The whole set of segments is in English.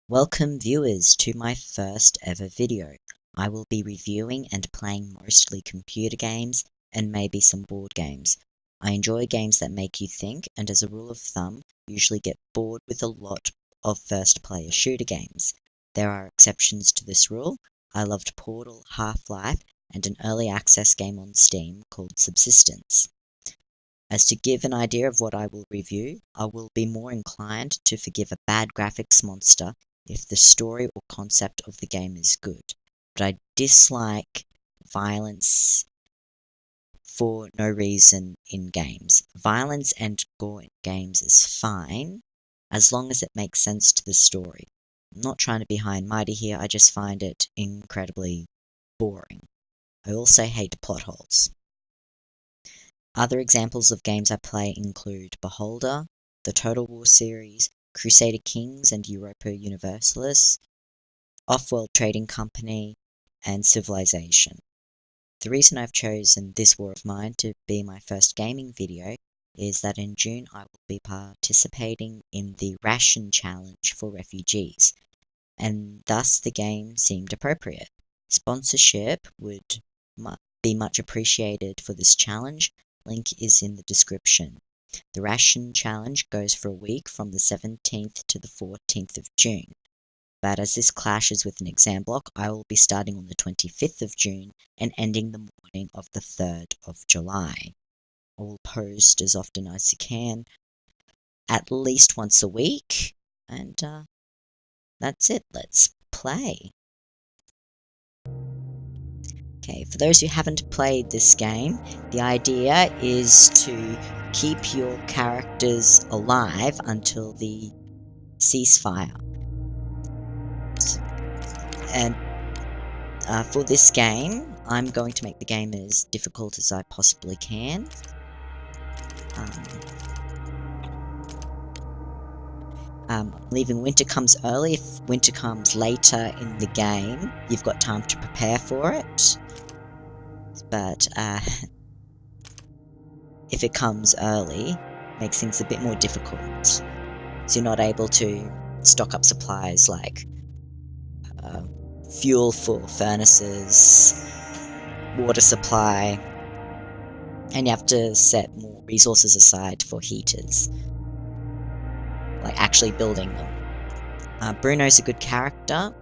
Welcome viewers to my first ever video. I will be reviewing and playing mostly computer games and maybe some board games. I enjoy games that make you think, and as a rule of thumb, usually get bored with a lot of first player shooter games. There are exceptions to this rule. I loved Portal, Half-Life, and an early access game on Steam called Subsistence. As to give an idea of what I will review, I will be more inclined to forgive a bad graphics monster if the story or concept of the game is good, but I dislike violence for no reason in games. Violence and gore in games is fine, as long as it makes sense to the story. I'm not trying to be high and mighty here, I just find it incredibly boring. I also hate plot holes. Other examples of games I play include Beholder, the Total War series, Crusader Kings and Europa Universalis, Off-World Trading Company, and Civilization. The reason I've chosen this war of mine to be my first gaming video is that in June I will be participating in the Ration Challenge for refugees, and thus the game seemed appropriate. Sponsorship would be much appreciated for this challenge. Link is in the description. The Ration Challenge goes for a week from the 17th to the 14th of June. But as this clashes with an exam block, I will be starting on the 25th of June and ending the morning of the 3rd of July. I will post as often as I can, at least once a week, and that's it. Let's play. Okay, for those who haven't played this game, the idea is to keep your characters alive until the ceasefire. And for this game, I'm going to make the game as difficult as I possibly can. Leaving winter comes early. If winter comes later in the game, you've got time to prepare for it. But if it comes early, it makes things a bit more difficult. So you're not able to stock up supplies like fuel for furnaces, water supply, and you have to set more resources aside for heaters, like actually building them. Bruno's a good character.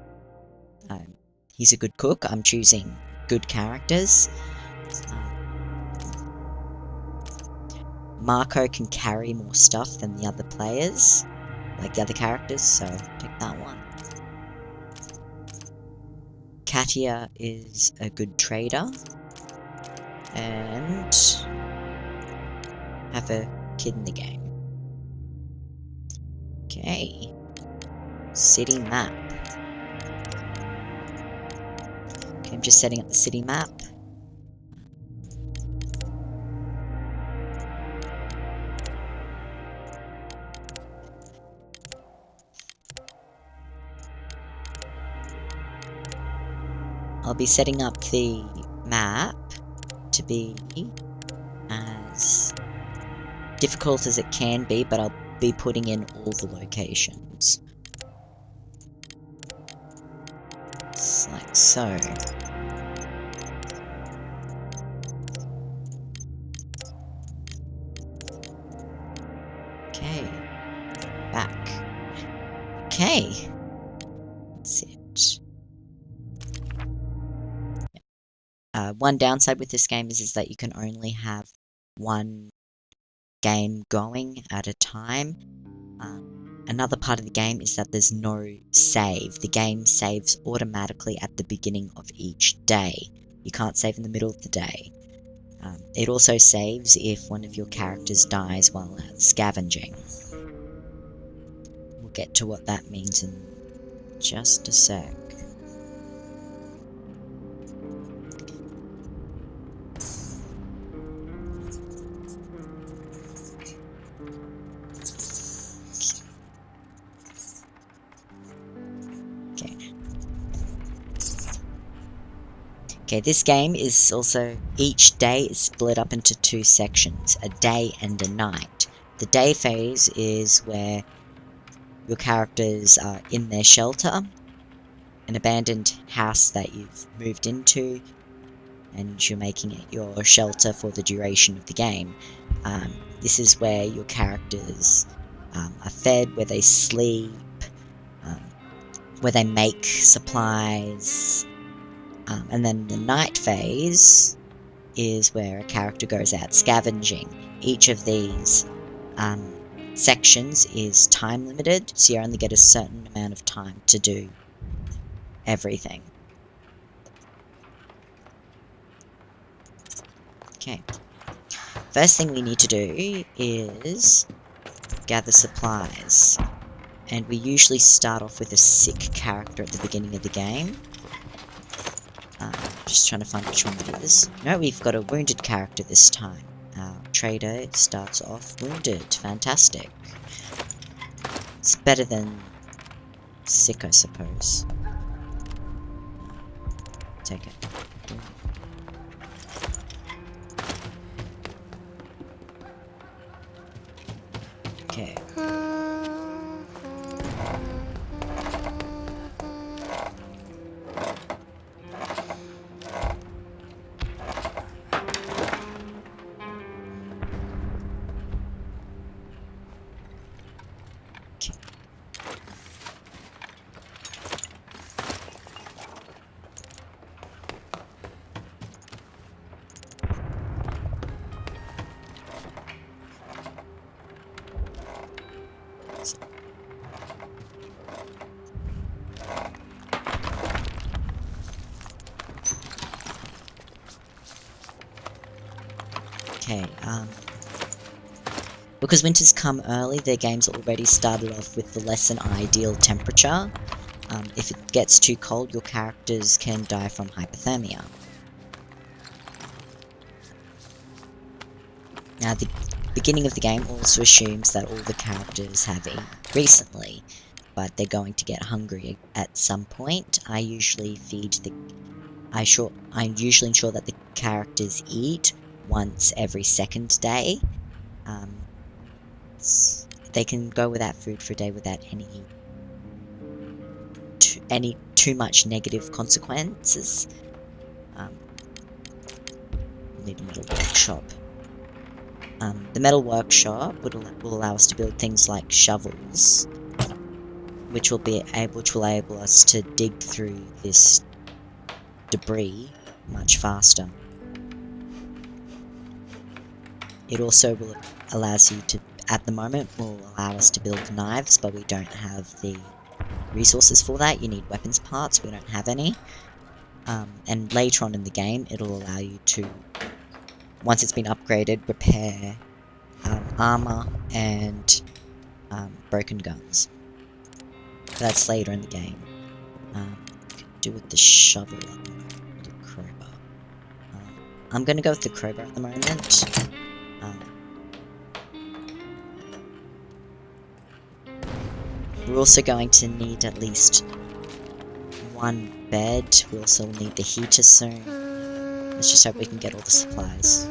He's a good cook. I'm choosing good characters. Marco can carry more stuff than the other players, like the other characters, so take that one. Katia is a good trader, and have a kid in the game. Okay, city map. Okay, I'm just setting up the city map. I'll be setting up the map to be as difficult as it can be, but I'll be putting in all the locations. Just like so. Okay. Back. Okay. That's it. One downside with this game is that you can only have one game going at a time. Another part of the game is that there's no save. The game saves automatically at the beginning of each day. You can't save in the middle of the day. It also saves if one of your characters dies while out scavenging. We'll get to what that means in just a sec. Okay, this game is also, each day is split up into two sections, a day and a night. The day phase is where your characters are in their shelter, an abandoned house that you've moved into, and you're making it your shelter for the duration of the game. This is where your characters are fed, where they sleep, um, where they make supplies, and then the night phase is where a character goes out scavenging. Each of these sections is time limited, so you only get a certain amount of time to do everything. Okay. First thing we need to do is gather supplies. And we usually start off with a sick character at the beginning of the game. Just trying to find which one it is. No, we've got a wounded character this time. Our trader starts off wounded. Fantastic. It's better than sick, I suppose. Take it. Okay. Okay, because winters come early, their games already started off with the less than ideal temperature. If it gets too cold, your characters can die from hypothermia. Now, the beginning of the game also assumes that all the characters have eaten recently, but they're going to get hungry at some point. I usually ensure that the characters eat once every second day. They can go without food for a day without too much negative consequences. Need a metal workshop. The metal workshop will allow us to build things like shovels, which will enable us to dig through this debris much faster. It also will allow us to build knives, but we don't have the resources for that. You need weapons parts, we don't have any. And later on in the game, it'll allow you to, once it's been upgraded, repair armor and broken guns. But that's later in the game. Could do with the shovel at the moment, or the crowbar. I'm gonna go with the crowbar at the moment. We're also going to need at least one bed. We also need the heater soon. Let's just hope we can get all the supplies.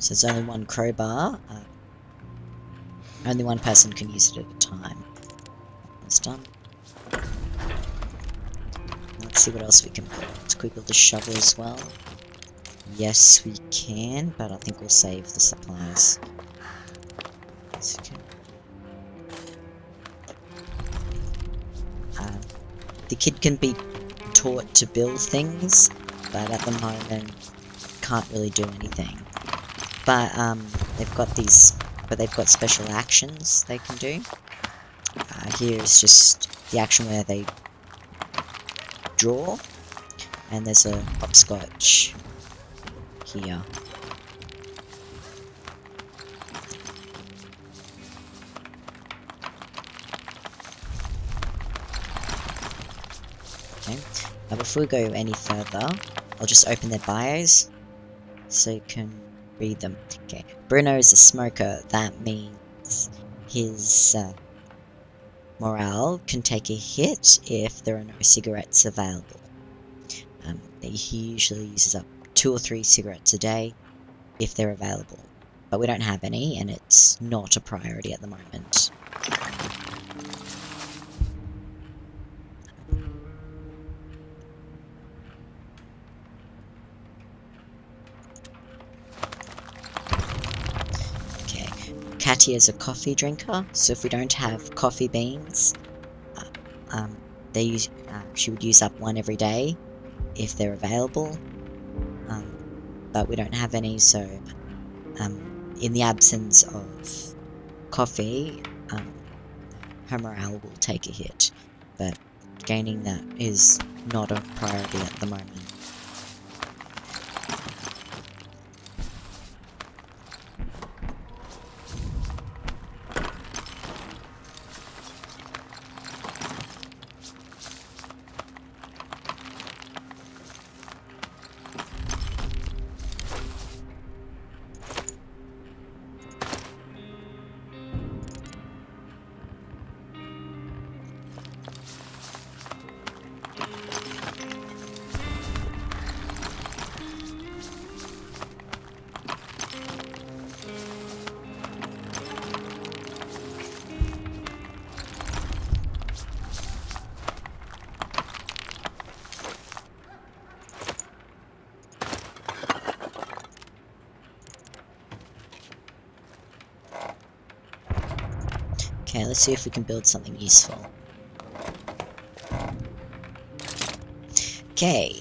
So there's only one crowbar. Only one person can use it at a time. That's done. Let's see what else we can build. Can we build a shovel as well? Yes, we can, but I think we'll save the supplies. The kid can be taught to build things, but at the moment can't really do anything. But they've got special actions they can do. Here is just the action where they draw, and there's a hopscotch here. Okay. Now before we go any further, I'll just open their bios so you can read them. Okay, Bruno is a smoker. That means his morale can take a hit if there are no cigarettes available. He usually uses up 2 or 3 cigarettes a day if they're available, but we don't have any and it's not a priority at the moment. Okay, Katia is a coffee drinker, so if we don't have coffee beans, she would use up 1 every day if they're available, but we don't have any, so in the absence of coffee, her morale will take a hit, but gaining that is not a priority at the moment. Okay, let's see if we can build something useful. Okay.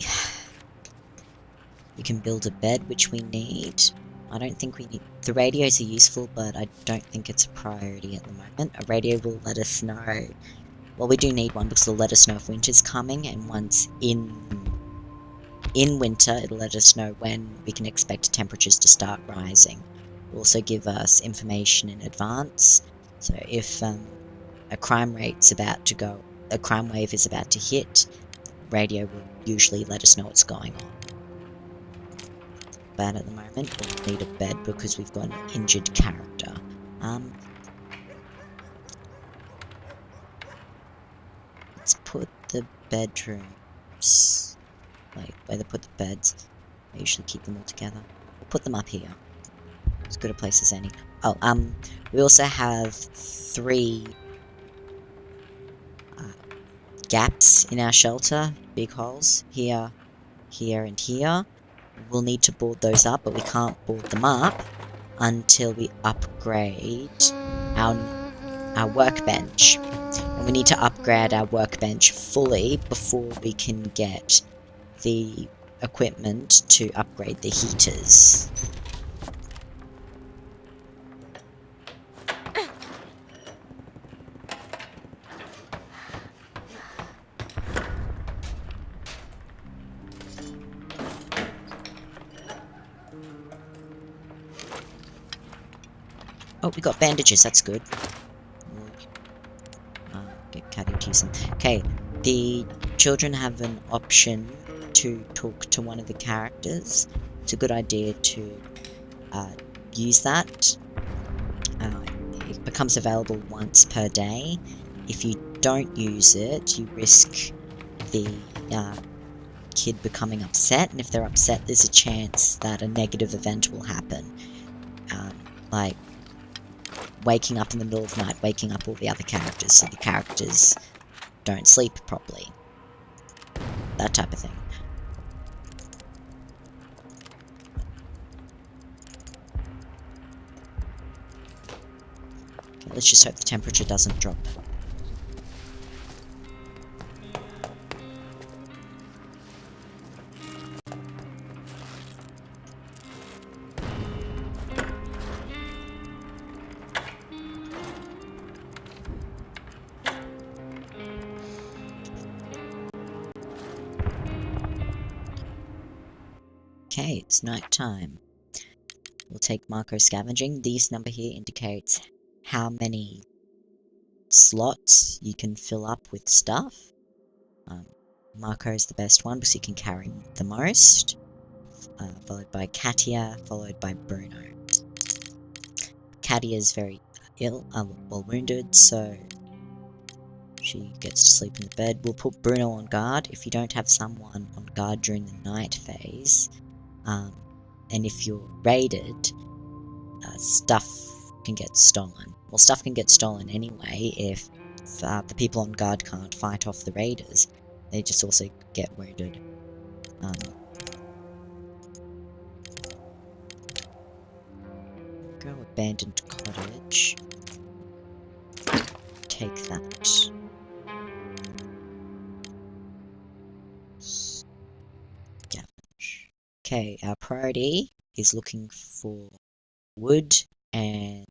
We can build a bed, which we need. I don't think we need... The radios are useful, but I don't think it's a priority at the moment. A radio will let us know... Well, we do need one because it'll let us know if winter's coming, and once in winter, it'll let us know when we can expect temperatures to start rising. It'll also give us information in advance. So if a crime wave is about to hit, radio will usually let us know what's going on. But at the moment, we'll need a bed because we've got an injured character. Let's put the bedrooms... Wait, where they put the beds. I usually keep them all together. We'll put them up here. As good a place as any. Oh, we also have 3 gaps in our shelter. Big holes. Here, here, and here. We'll need to board those up, but we can't board them up until we upgrade our workbench. And we need to upgrade our workbench fully before we can get the equipment to upgrade the heaters. Oh, we got bandages, that's good. Get Caddy to use them. Okay, the children have an option to talk to one of the characters. It's a good idea to use that. It becomes available once per day. If you don't use it, you risk the kid becoming upset, and if they're upset, there's a chance that a negative event will happen. Like waking up in the middle of the night, waking up all the other characters, so the characters don't sleep properly. That type of thing. Okay, let's just hope the temperature doesn't drop. Okay, it's night time. We'll take Marco scavenging. This number here indicates how many slots you can fill up with stuff. Marco is the best one because he can carry the most, followed by Katia, followed by Bruno. Katia is very ill, well wounded, so she gets to sleep in the bed. We'll put Bruno on guard. If you don't have someone on guard during the night phase, and if you're raided, stuff can get stolen. Well, stuff can get stolen anyway if the people on guard can't fight off the raiders. They just also get wounded. Go abandoned cottage. Take that. Scavenge. Okay, our priority is looking for wood and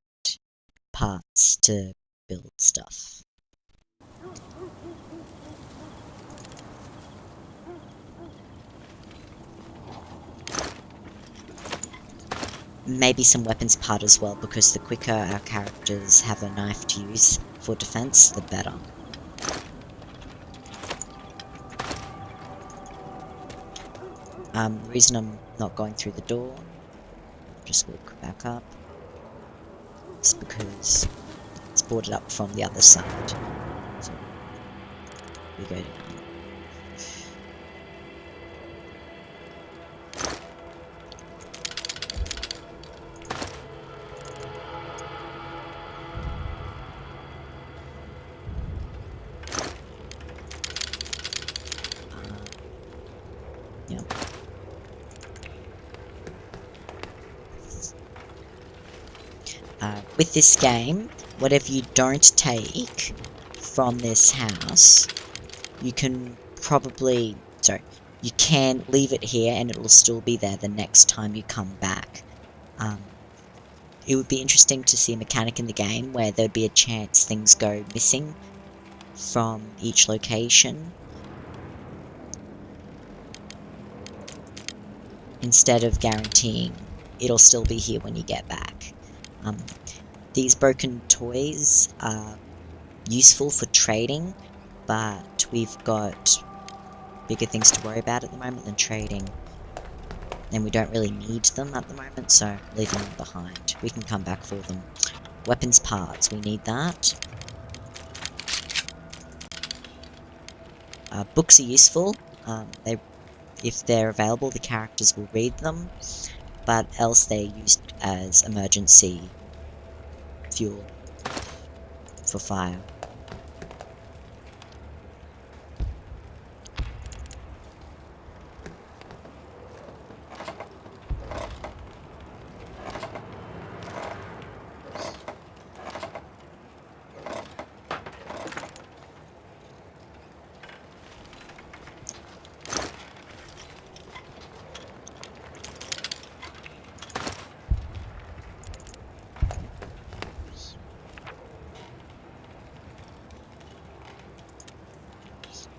parts to build stuff. Maybe some weapons part as well, because the quicker our characters have a knife to use for defense, the better. The reason I'm not going through the door, just walk back up, is because it's boarded up from the other side. So we go down. Yeah. With this game, whatever you don't take from this house, you can probably, you can leave it here and it will still be there the next time you come back. It would be interesting to see a mechanic in the game where there'd be a chance things go missing from each location, instead of guaranteeing it'll still be here when you get back. These broken toys are useful for trading, but we've got bigger things to worry about at the moment than trading. And we don't really need them at the moment, so leaving them behind. We can come back for them. Weapons parts, we need that. Books are useful. If they're available, the characters will read them, but else they're used as emergency fuel for fire.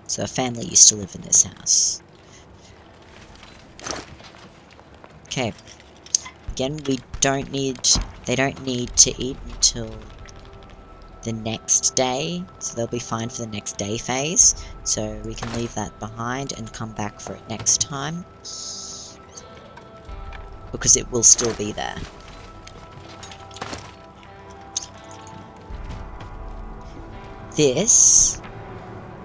So a family used to live in this house. Okay. Again, they don't need to eat until the next day, so they'll be fine for the next day phase. So we can leave that behind and come back for it next time, because it will still be there.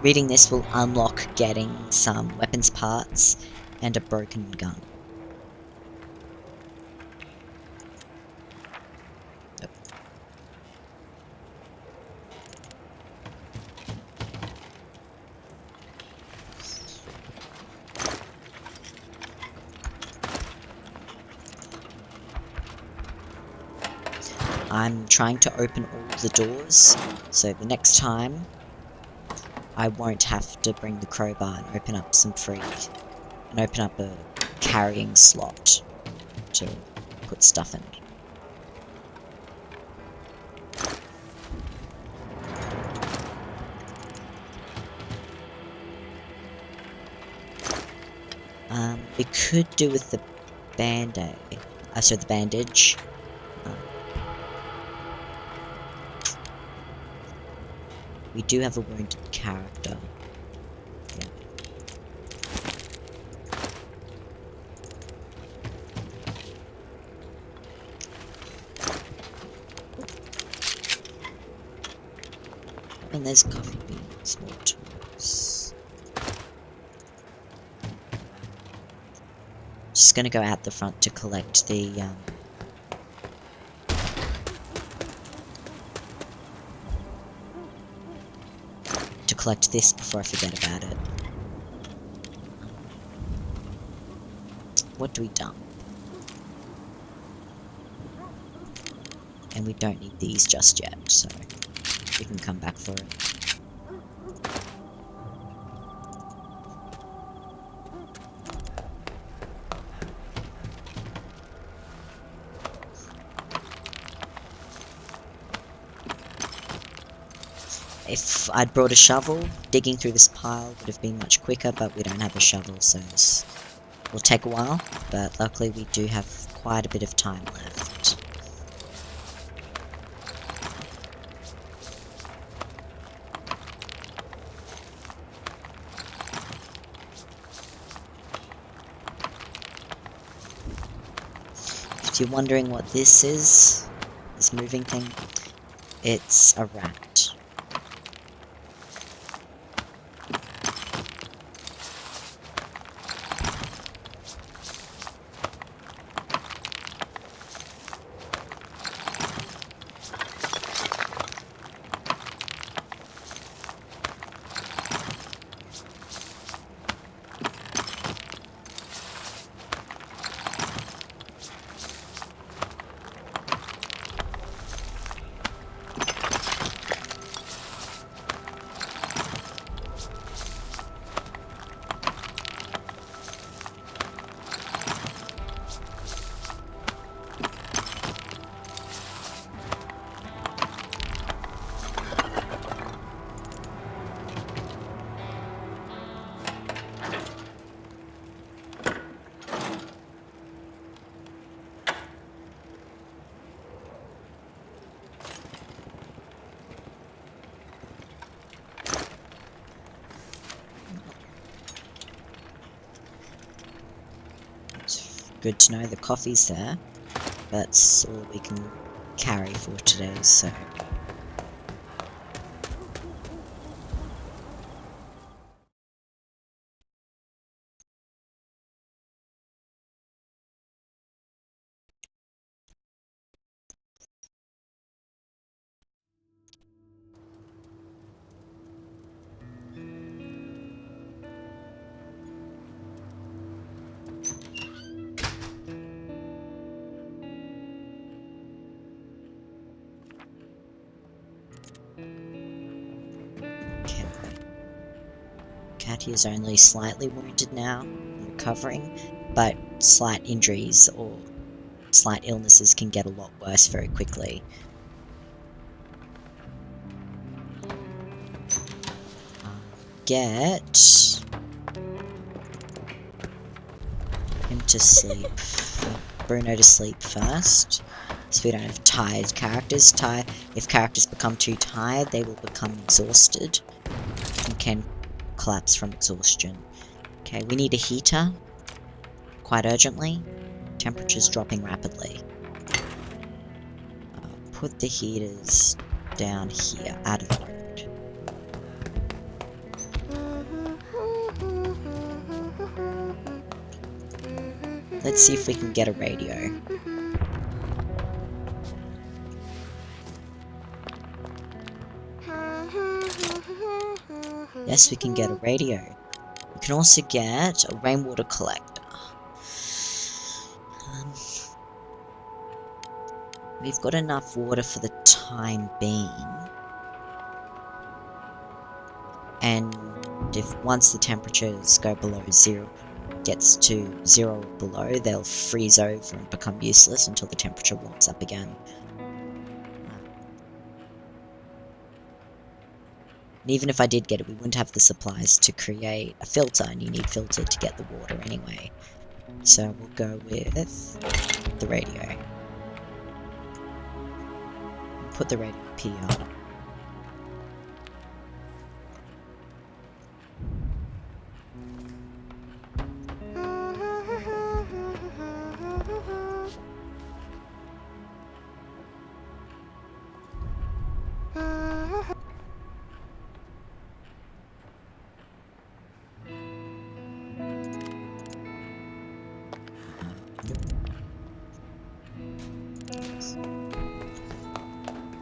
Reading this will unlock getting some weapons parts and a broken gun. Yep. I'm trying to open all the doors, so the next time I won't have to bring the crowbar and open up and open up a carrying slot to put stuff in. We could do with the band-aid, the bandage. We do have a wounded character. Yeah. And there's coffee beans, more tools. Just gonna go out the front to collect the, to collect this before I forget about it. What do we dump? And we don't need these just yet, so we can come back for it. If I'd brought a shovel, digging through this pile would have been much quicker, but we don't have a shovel, so this will take a while, but luckily we do have quite a bit of time left. If you're wondering what this is, this moving thing, it's a rat. Good to know the coffee's there. That's all we can carry for today, so... Katia is only slightly wounded now, recovering, but slight injuries or slight illnesses can get a lot worse very quickly. Get him to sleep. Bruno to sleep first, so we don't have tired characters. If characters become too tired, they will become exhausted and can collapse from exhaustion. Okay, we need a heater quite urgently. Temperature's dropping rapidly. Put the heaters down here, out of the road. Let's see if we can get a radio. Yes, we can get a radio. We can also get a rainwater collector. We've got enough water for the time being. And if once the temperatures go below zero, gets to 0 or below, they'll freeze over and become useless until the temperature warms up again. And even if I did get it, we wouldn't have the supplies to create a filter, and you need filter to get the water anyway. So we'll go with the radio. Put the radio up here.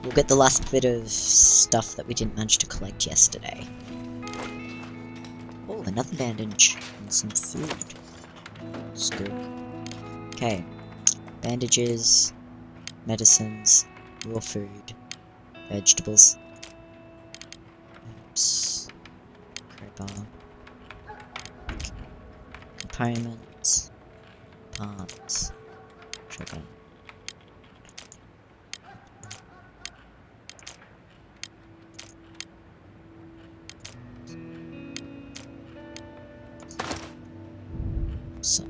We'll get the last bit of stuff that we didn't manage to collect yesterday. Oh, another bandage and some food. It's good. Okay. Bandages, medicines, raw food, vegetables. Oops. Crowbar. Components. Parts. Trigger. So.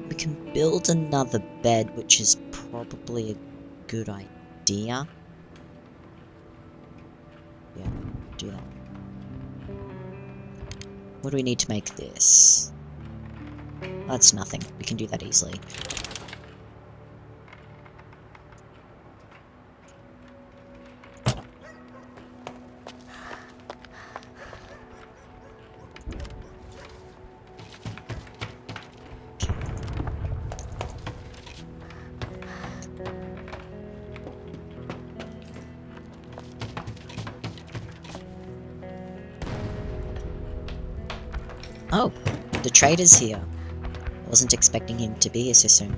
We can build another bed, which is probably a good idea. Yeah, do that. What do we need to make this? That's nothing. We can do that easily. Oh, the trader's here. I wasn't expecting him to be here so soon.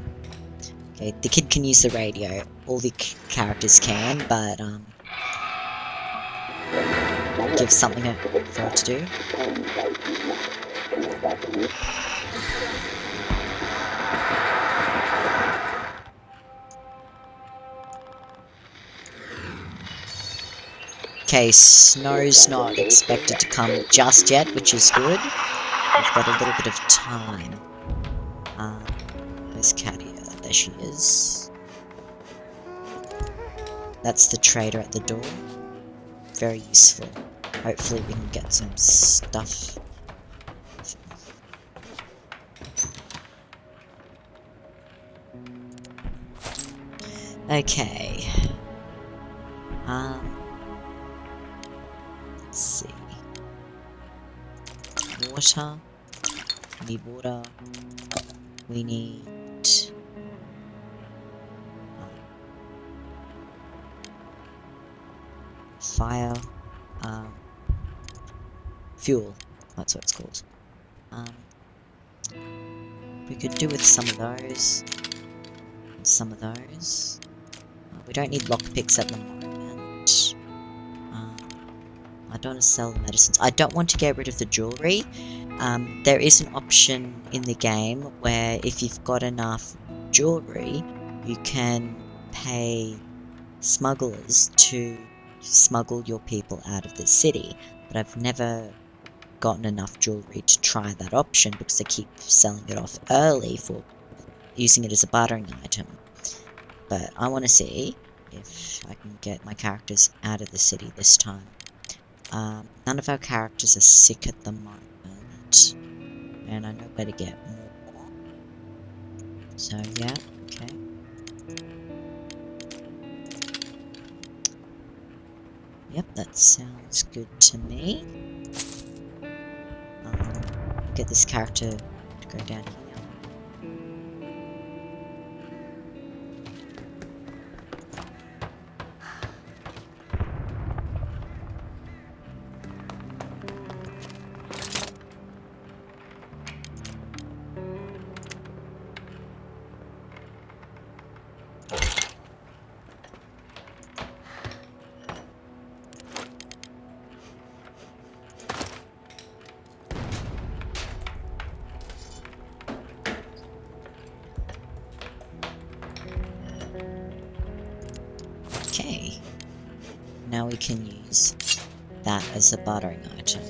Okay, the kid can use the radio. All the characters can, but, give something for her to do. Okay, snow's not expected to come just yet, which is good. We've got a little bit of time. Where's Katia? There she is. That's the trader at the door. Very useful. Hopefully we can get some stuff. Okay. Let's see. Water. We need water. We need fire. Fuel. That's what it's called. We could do with some of those. And some of those. We don't need lockpicks at the moment. I don't want to sell the medicines. I don't want to get rid of the jewelry. There is an option in the game where if you've got enough jewelry, you can pay smugglers to smuggle your people out of the city. But I've never gotten enough jewelry to try that option because they keep selling it off early for using it as a bartering item. But I want to see if I can get my characters out of the city this time. None of our characters are sick at the moment, and I know where to get more. So yeah, okay. Yep, that sounds good to me. Get this character to go down here. Okay, now we can use that as a bartering item.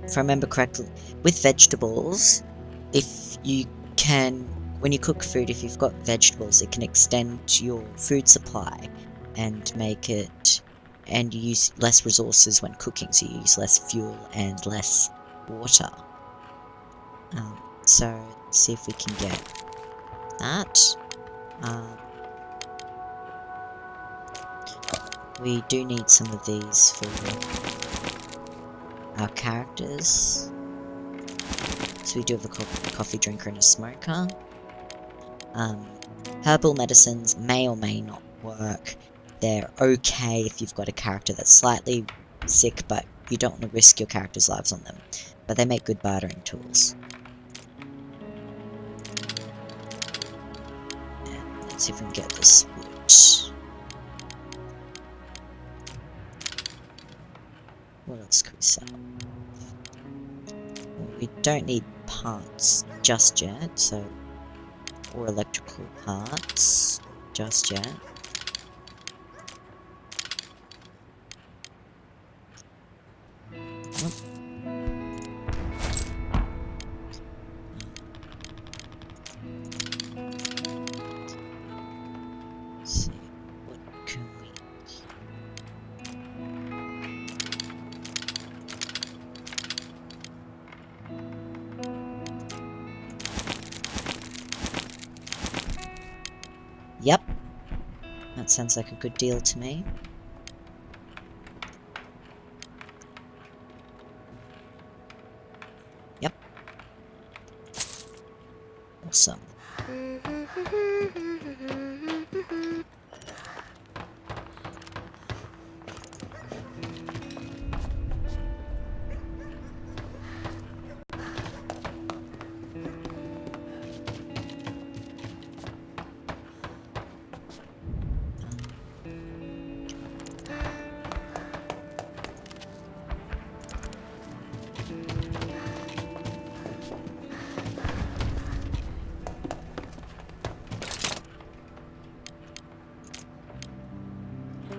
If I remember correctly, with vegetables, if you can, when you cook food, if you've got vegetables, it can extend your food supply and make it, and you use less resources when cooking, so you use less fuel and less water. So let's see if we can get that. We do need some of these for our characters. So we do have a coffee drinker and a smoker. Herbal medicines may or may not work. They're okay if you've got a character that's slightly sick, but you don't want to risk your character's lives on them. But they make good bartering tools. And let's see if we can get this wood. What else could we sell? Well, we don't need parts just yet, so... or electrical parts just yet. Nope. Let's see, what can we... Yep. That sounds like a good deal to me. Yep. Awesome.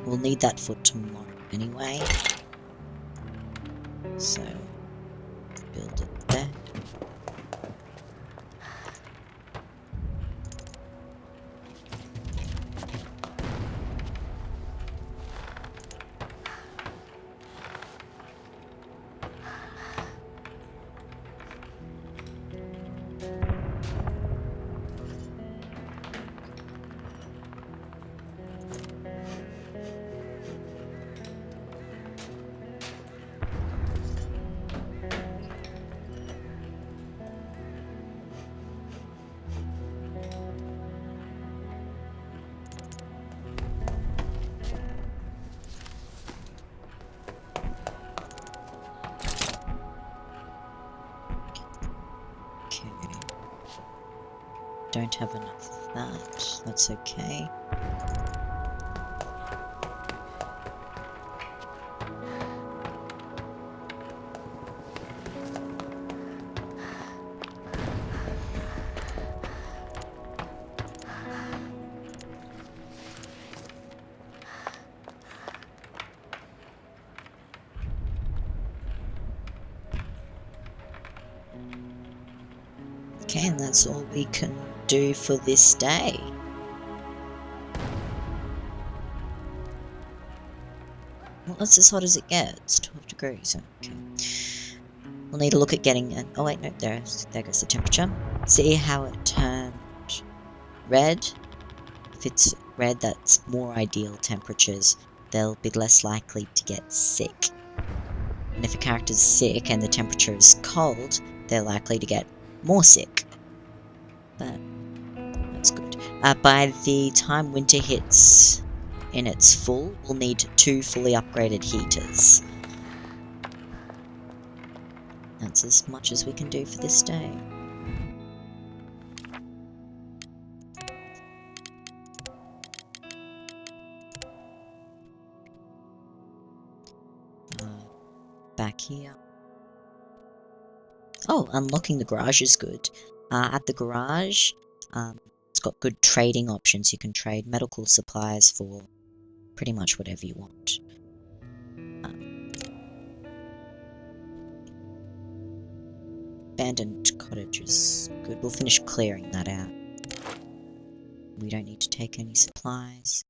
We'll need that for tomorrow anyway. So, build it there. Don't have enough of that. That's okay. Okay, and that's all we can do for this day. Well, that's as hot as it gets, 12 degrees, okay. We'll need to look at getting an... oh wait, no, there goes the temperature. See how it turned red? If it's red, that's more ideal temperatures. They'll be less likely to get sick. And if a character's sick and the temperature is cold, they're likely to get more sick. But that's good. By the time winter hits in its full, we'll need 2 fully upgraded heaters. That's as much as we can do for this day. Back here. Oh, unlocking the garage is good. At the garage, it's got good trading options. You can trade medical supplies for pretty much whatever you want. Abandoned cottage is good. We'll finish clearing that out. We don't need to take any supplies.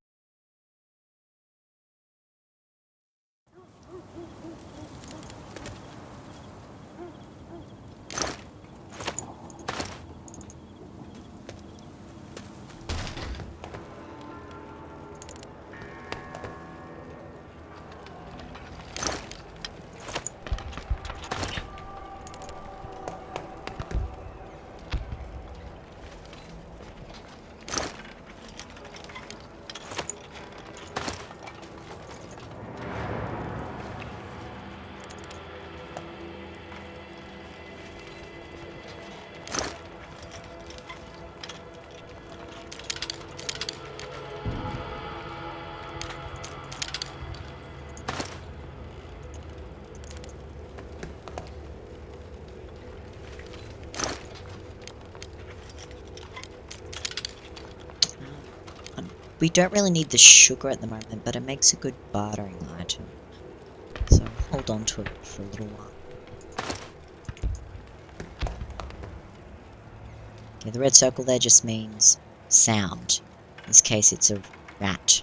We don't really need the sugar at the moment, but it makes a good bartering item. So hold on to it for a little while. Okay, the red circle there just means sound. In this case it's a rat.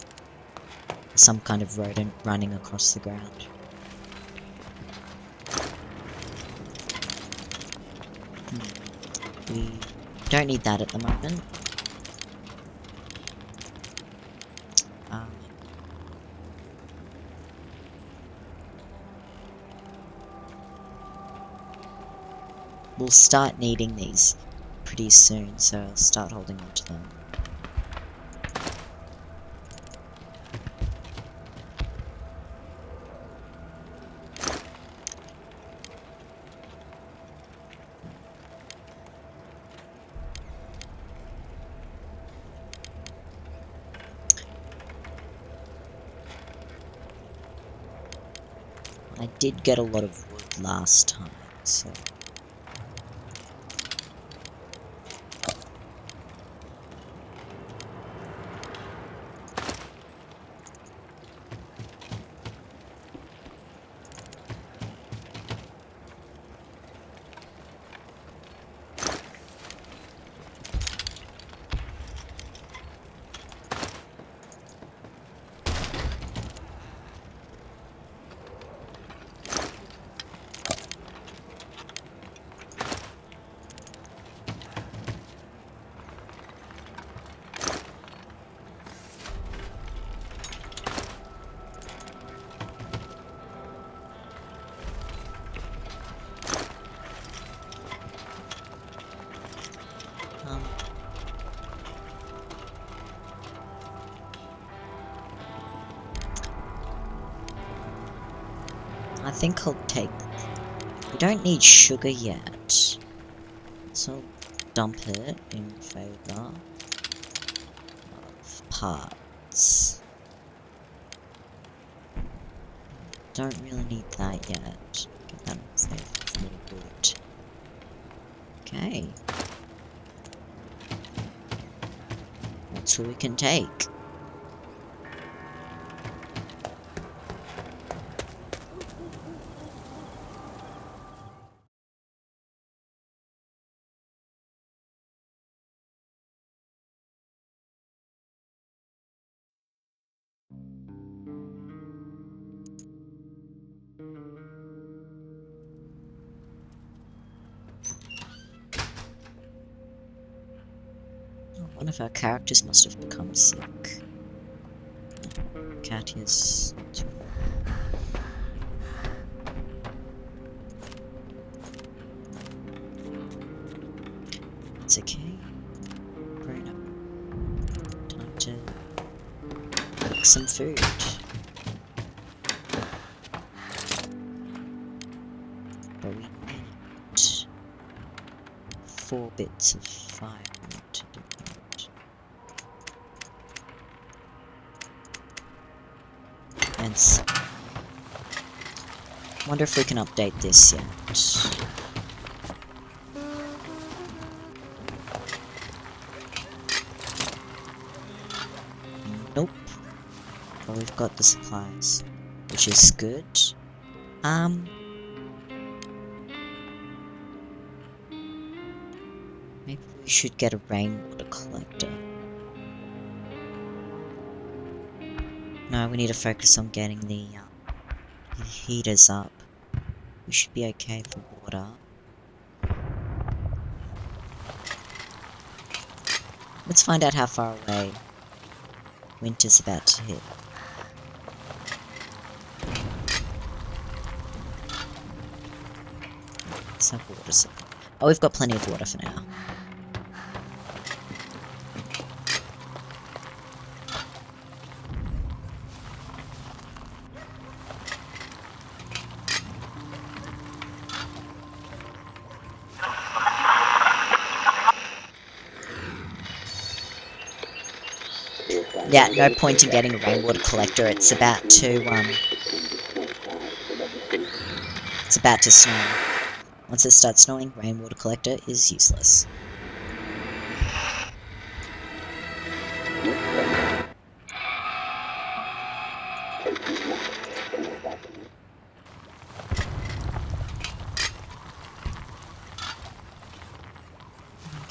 Some kind of rodent running across the ground. We don't need that at the moment. We'll start needing these pretty soon, so I'll start holding on to them. I did get a lot of wood last time, so... I think I'll take... We don't need sugar yet, so I'll dump it in favour of parts. Don't really need that yet. Get that in favour of more wood. Okay. That's all we can take. One of our characters must have become sick. Katya's... It's okay. Grown up. Time to cook some food. But we need 4 bits of fire to do that. And wonder if we can update this yet. Nope. But we've got the supplies, which is good. Maybe we should get a rainwater collector. No, we need to focus on getting the heaters up. We should be okay for water. Let's find out how far away winter's about to hit. Let's have water supply. Oh, we've got plenty of water for now. Yeah, no point in getting a rainwater collector. It's about to snow. Once it starts snowing, rainwater collector is useless.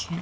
Okay.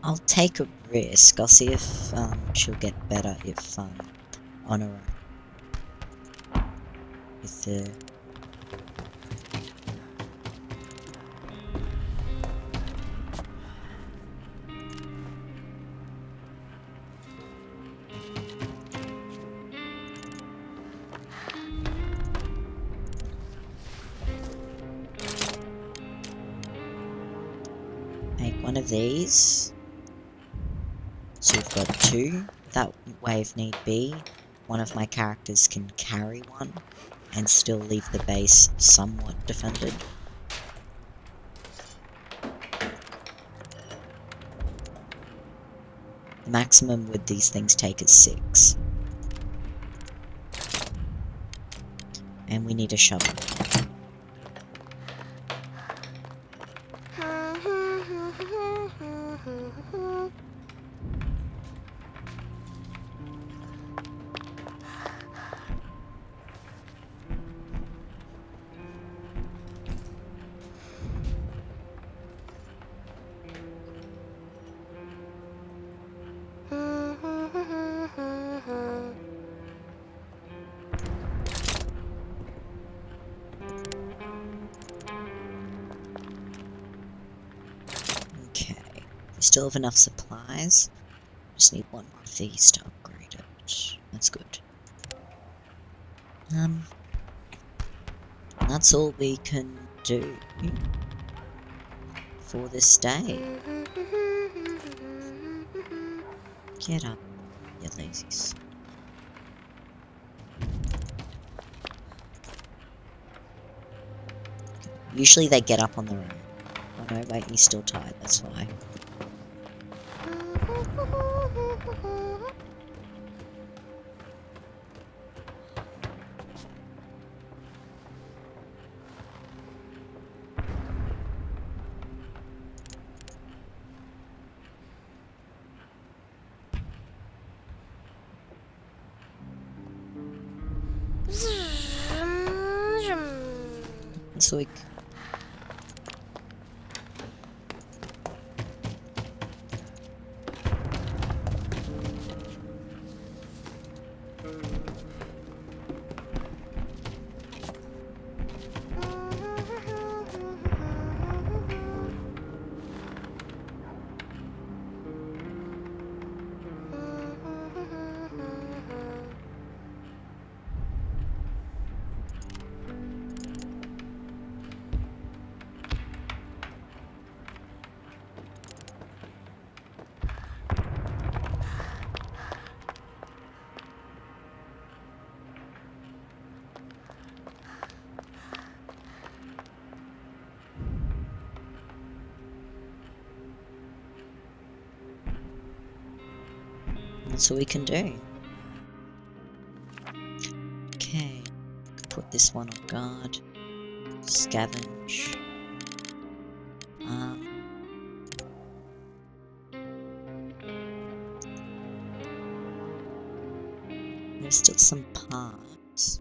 I'll take a risk. I'll see if she'll get better if on her own. With the make one of these. So we've got 2. That way, if need be, one of my characters can carry one and still leave the base somewhat defended. The maximum wood these things take is 6. And we need a shovel. Okay, we still have enough supplies. Just need one more of these to upgrade it. That's good. That's all we can do for this day. Get up, you lazies. Usually they get up on their own. Oh no, wait, he's still tired, that's why. So we that's all we can do. Okay, put this one on guard. Scavenge. There's still some parts.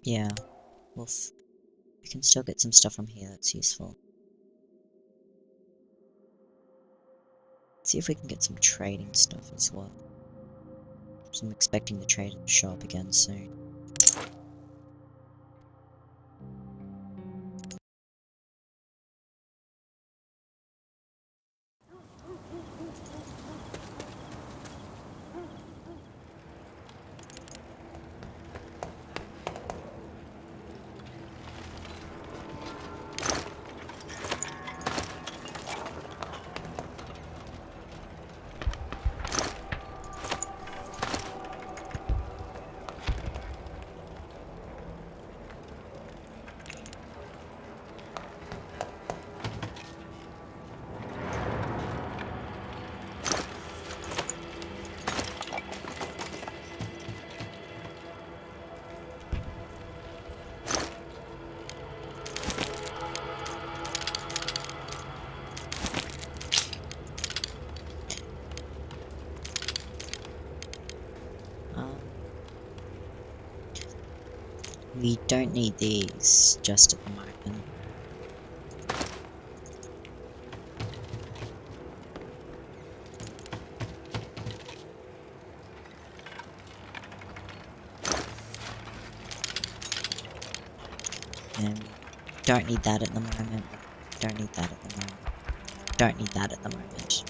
Yeah, we can still get some stuff from here that's useful. See if we can get some trading stuff as well. So I'm expecting to trade at the shop again soon. We don't need these just at the moment. And don't need that at the moment. Don't need that at the moment. Don't need that at the moment.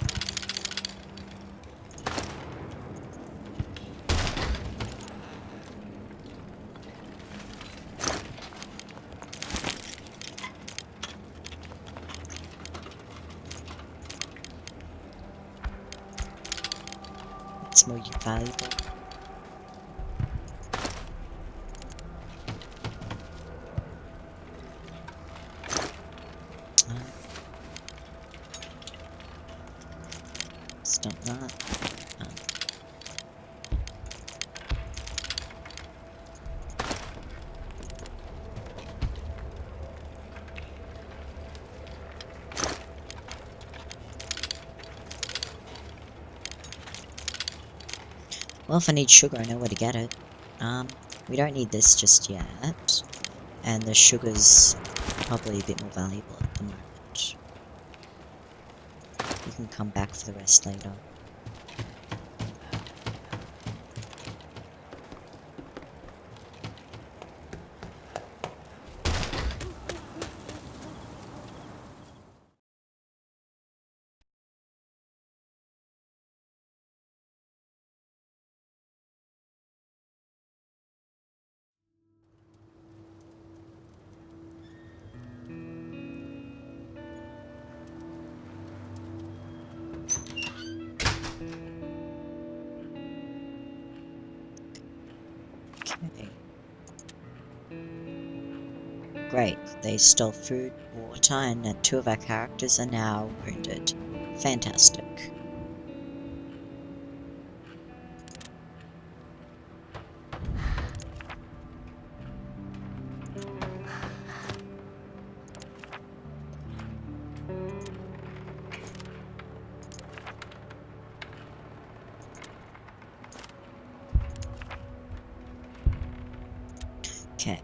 It's more valuable. Stop that. Well, if I need sugar, I know where to get it. We don't need this just yet. And the sugar's probably a bit more valuable at the moment. You can come back for the rest later. Okay. Great, they stole food, water, and 2 of our characters are now wounded. Fantastic. Okay.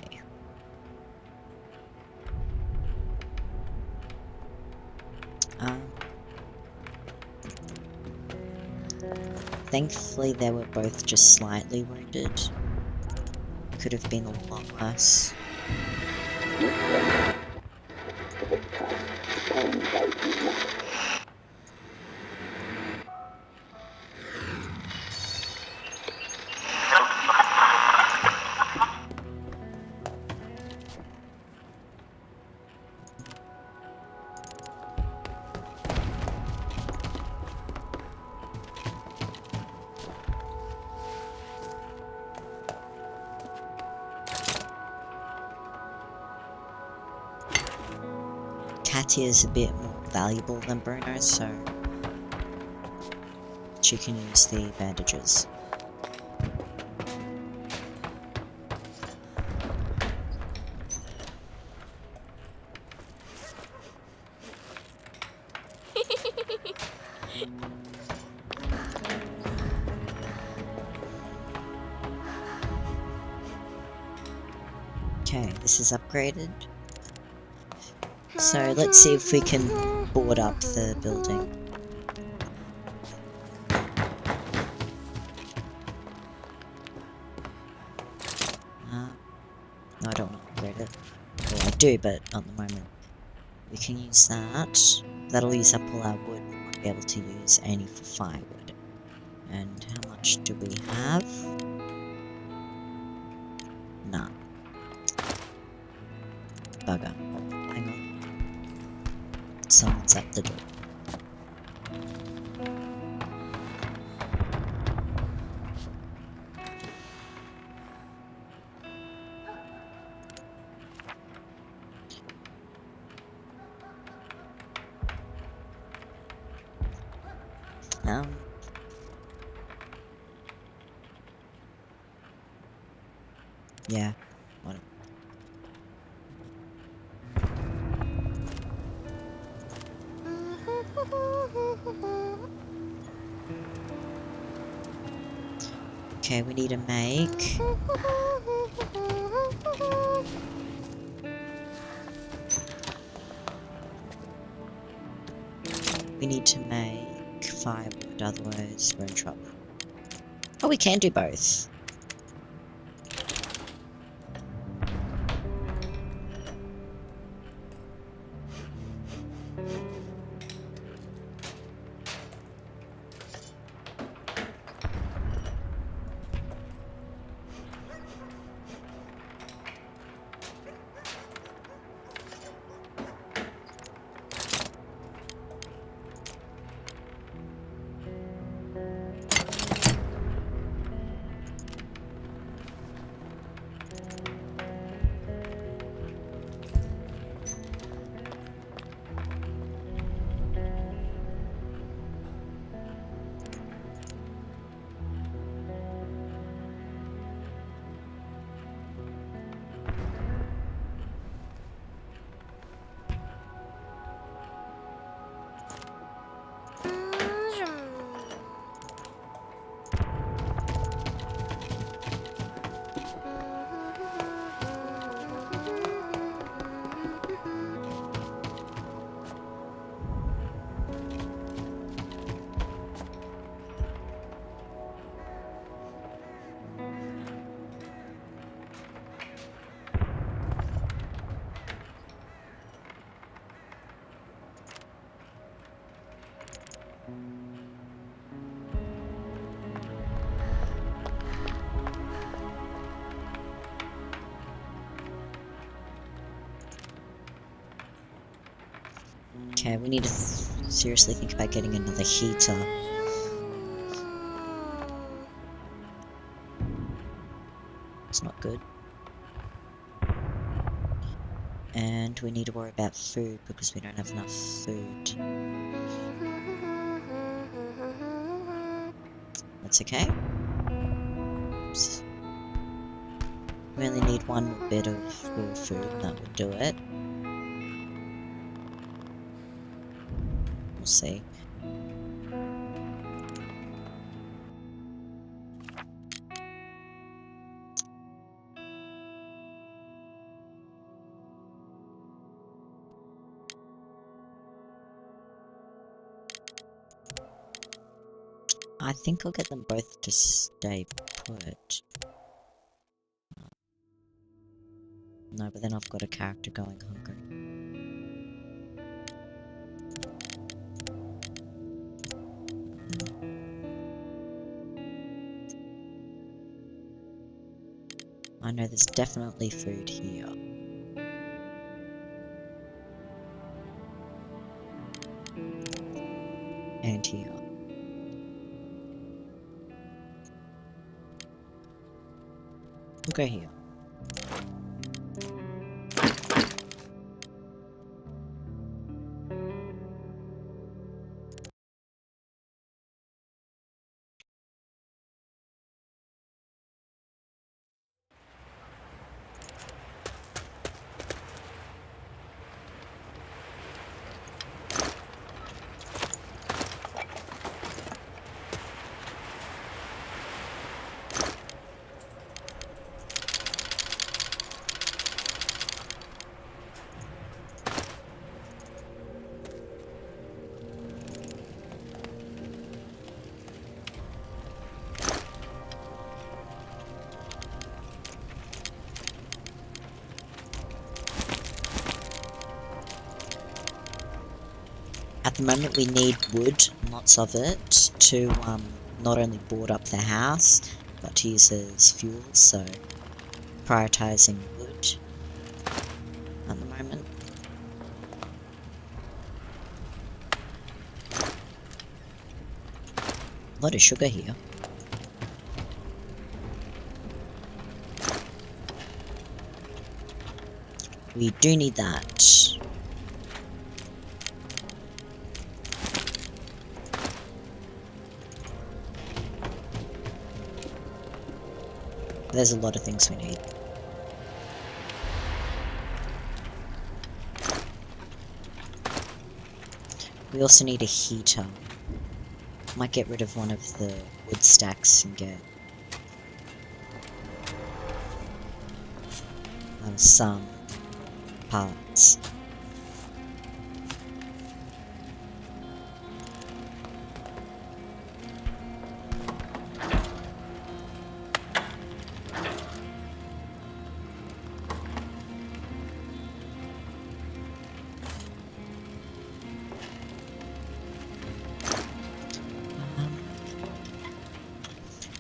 Thankfully they were both just slightly wounded. Could have been a lot worse. Katia is a bit more valuable than Bruno, so she can use the bandages. Okay, this is upgraded. So let's see if we can board up the building. No, I don't want to upgrade it. Well, I do, but not at the moment. We can use that. That'll use up all our wood. We won't be able to use any for firewood. And how much do we have? None. Bugger. Oh, hang on. Someone's at the door. Yeah. Whatever. Okay, we need to make... We need to make firewood, otherwise we're in trouble. Oh, we can do both. Okay, we need to seriously think about getting another heater. It's not good. And we need to worry about food because we don't have enough food. That's okay. Oops. We only need one more bit of raw food and that will do it. We'll see. I think I'll get them both to stay put. No, but then I've got a character going hungry. I know there's definitely food here. And here. We'll go here. the moment we need wood, lots of it, to not only board up the house, but to use as fuel, so prioritizing wood at the moment. A lot of sugar here. We do need that. There's a lot of things we need. We also need a heater. Might get rid of one of the wood stacks and get some parts.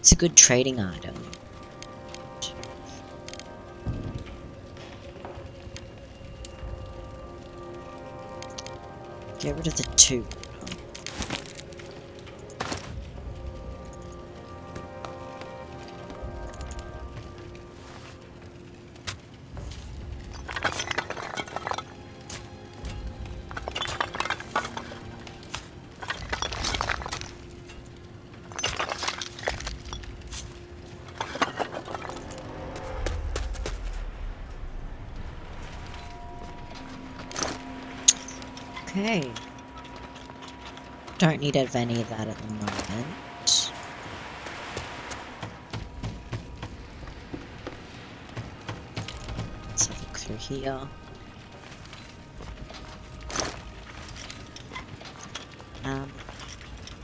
It's a good trading item. Get rid of the 2. Okay. Don't need any of that at the moment. Let's have a look through here.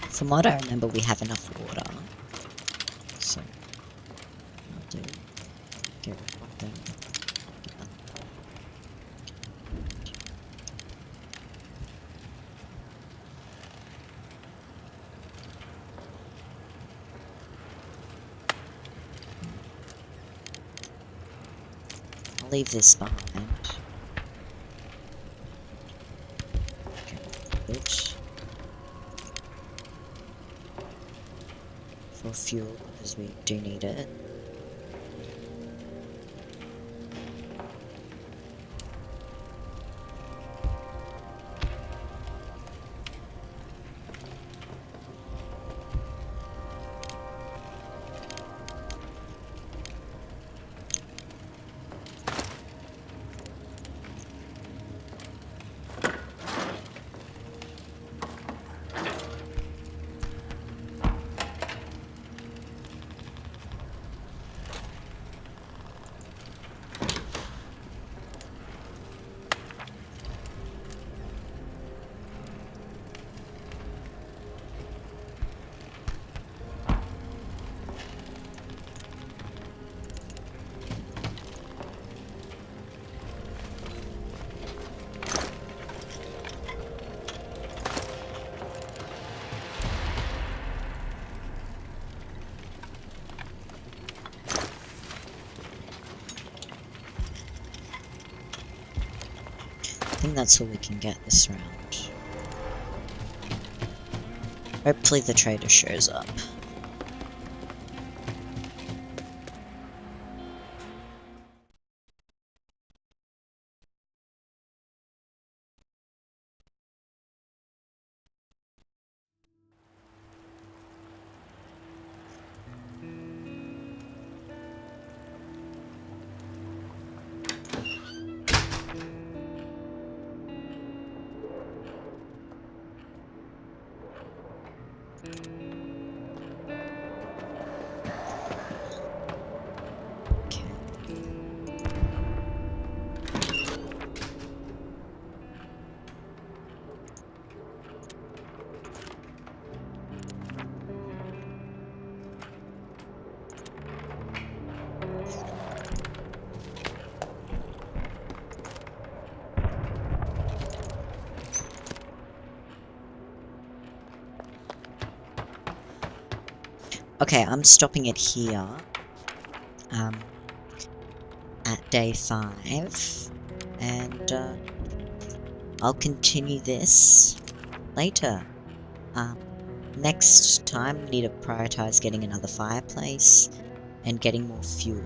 From what I remember, we have enough water. So, I'll do get rid of them. I'll leave this behind. Bitch. For fuel, because we do need it. I think that's all we can get this round. Hopefully the trader shows up. Okay, I'm stopping it here. At day 5. And, I'll continue this later. Next time we need to prioritize getting another fireplace and getting more fuel.